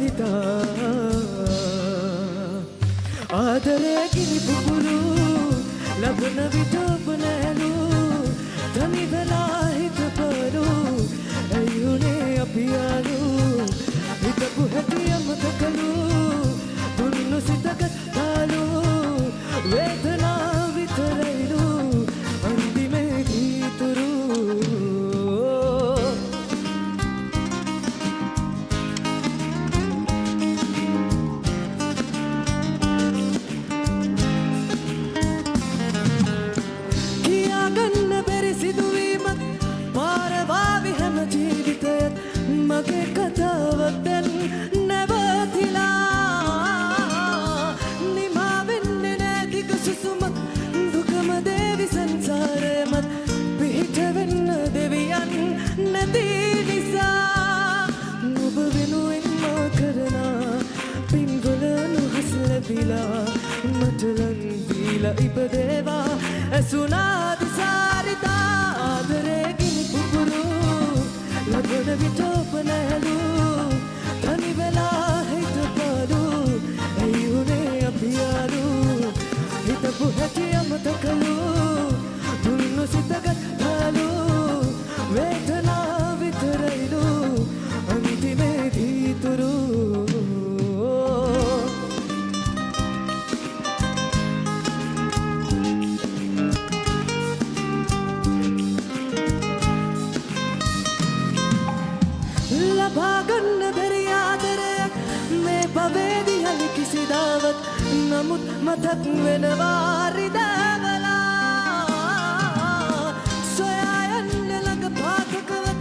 හිතා ආදරේ ගිනි පුපුරු ලබන විට ඔබ නැලු තනි වෙලා හිත පරු ඇයුනේ අපි යාළු හිතපු හැටි අමතකලු දුන්නු සිතගත් පාලු වේදනාව විතරයිලු අන්තිමේදී තුරු මගේ කතාවක් දැන් නැවතිලා නිමා වෙන්නේ නෑ දිග සුසුමක් දුකම දේවි සංසාරයමත් පිහිට වෙන්න දෙවියන් නැති නිසා නුඹ වෙනුවෙන් මා කරන පින්වල නුහස් ලැබිලා මට ලන් දීලා ඉපදේවා ඇසුනා දිසාරිතා ආදරේ ගිනි පුපුරු ලබන විට ඔබ නැලු තනි වෙලා හිත පාලු ඇයුනේ අපි යාළු හිතපු හැටි අමතකලු දුන්නු සිතගත් පාලු වේදනාව විතරයිලු අන්තිමේදී තුරු ලබාගන්න බැරි ආදරයක් මේ භවයේදී යලි කිසිදාවත් නමුත් මතක් වෙනවා රිදවලා සොයා යන්න ළඟ පාතකවත්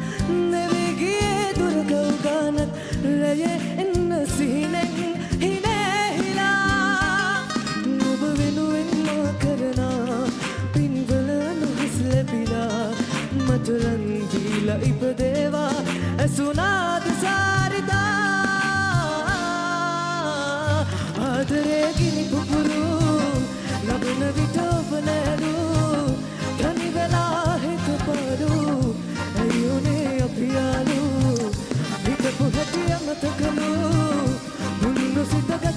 නෙවී ගියේ දුර ගව්ගානත් රැයේ එන්න සිහිනෙන් හිනේහිලා නුඹ වෙනුවෙන් මා කරන පින්වල නුහස් ලැබිලා මට ලන් දීලා ඉපදේවා ඇසුනා දිසාරිතා ආදරේ ගිනි පුපුරු ලබන විට ඔබ නැලු තනි වෙලා හිත පාලු ඇයුනේ අපි යාළු හිතපු හැටි අමතකලු දුන්නු සිතගත්